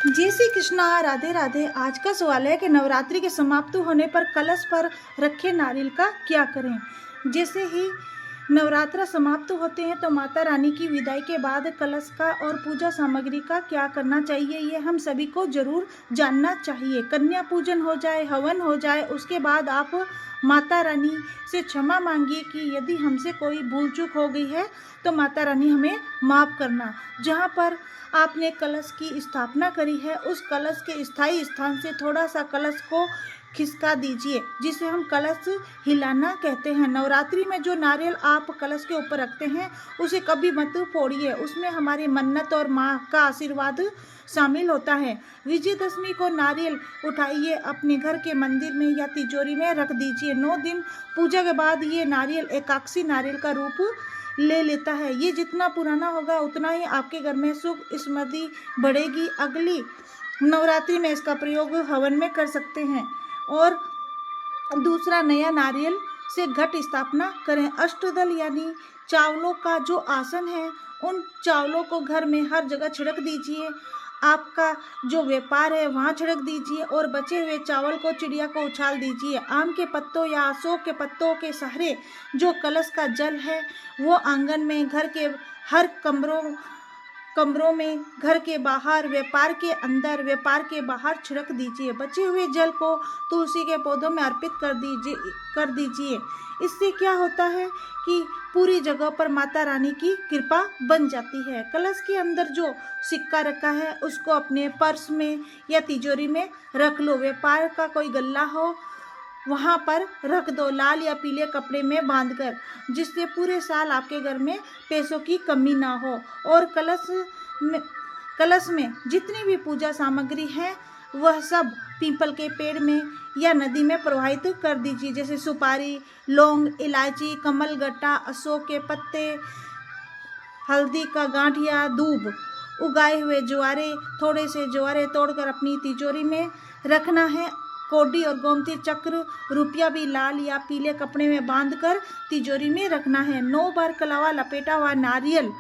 जय श्री कृष्णा। राधे राधे। आज का सवाल है कि नवरात्रि के समाप्त होने पर कलश पर रखे नारियल का क्या करें। जैसे ही नवरात्र समाप्त होते हैं तो माता रानी की विदाई के बाद कलश का और पूजा सामग्री का क्या करना चाहिए, ये हम सभी को जरूर जानना चाहिए। कन्या पूजन हो जाए, हवन हो जाए, उसके बाद आप माता रानी से क्षमा मांगिए कि यदि हमसे कोई भूल चूक हो गई है तो माता रानी हमें माफ़ करना। जहाँ पर आपने कलश की स्थापना करी है उस कलश के स्थायी स्थान से थोड़ा सा कलश को खिसका दीजिए, जिसे हम कलश हिलाना कहते हैं। नवरात्रि में जो नारियल आप कलश के ऊपर रखते हैं उसे कभी मत फोड़िए, उसमें हमारी मन्नत और माँ का आशीर्वाद शामिल होता है। विजयदशमी को नारियल उठाइए, अपने घर के मंदिर में या तिजोरी में रख दीजिए। 9 दिन पूजा के बाद ये नारियल एकाक्षी नारियल का रूप ले लेता है। ये जितना पुराना होगा उतना ही आपके घर में सुख समृद्धि बढ़ेगी। अगली नवरात्रि में इसका प्रयोग हवन में कर सकते हैं। और दूसरा, नया नारियल से घट स्थापना करें। अष्टदल यानी चावलों का जो आसन है उन चावलों को घर में हर जगह छिड़क दीजिए। आपका जो व्यापार है वहाँ छिड़क दीजिए और बचे हुए चावल को चिड़िया को उछाल दीजिए। आम के पत्तों या अशोक के पत्तों के सहारे जो कलश का जल है वो आंगन में, घर के हर कमरों में, घर के बाहर, व्यापार के अंदर, व्यापार के बाहर छिड़क दीजिए। बचे हुए जल को तुलसी के पौधों में अर्पित कर दीजिए। इससे क्या होता है कि पूरी जगह पर माता रानी की कृपा बन जाती है। कलश के अंदर जो सिक्का रखा है उसको अपने पर्स में या तिजोरी में रख लो। व्यापार का कोई गल्ला हो वहाँ पर रख दो, लाल या पीले कपड़े में बांधकर, जिससे पूरे साल आपके घर में पैसों की कमी ना हो। और कलश में जितनी भी पूजा सामग्री है वह सब पीपल के पेड़ में या नदी में प्रवाहित कर दीजिए। जैसे सुपारी, लौंग, इलायची, कमलगट्टा, अशोक के पत्ते, हल्दी का गांठिया, दूब, उगाए हुए ज्वारे, थोड़े से ज्वारे तोड़कर अपनी तिजोरी में रखना है। कौडी और गोमती चक्र, रुपया भी लाल या पीले कपड़े में बांधकर तिजोरी में रखना है। 9 बार कलावा लपेटा हुआ नारियल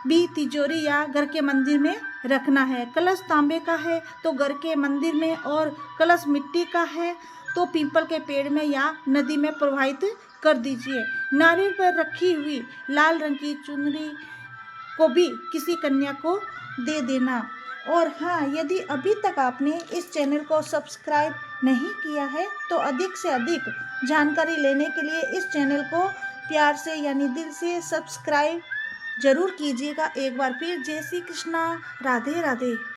भी तिजोरी या घर के मंदिर में रखना है। कलश तांबे का है तो घर के मंदिर में, और कलश मिट्टी का है तो पीपल के पेड़ में या नदी में प्रवाहित कर दीजिए। नारियल पर रखी हुई लाल रंग की चुनरी को भी किसी कन्या को दे देना। और हाँ, यदि अभी तक आपने इस चैनल को सब्सक्राइब नहीं किया है तो अधिक से अधिक जानकारी लेने के लिए इस चैनल को प्यार से यानी दिल से सब्सक्राइब जरूर कीजिएगा। एक बार फिर जय श्री कृष्णा। राधे राधे।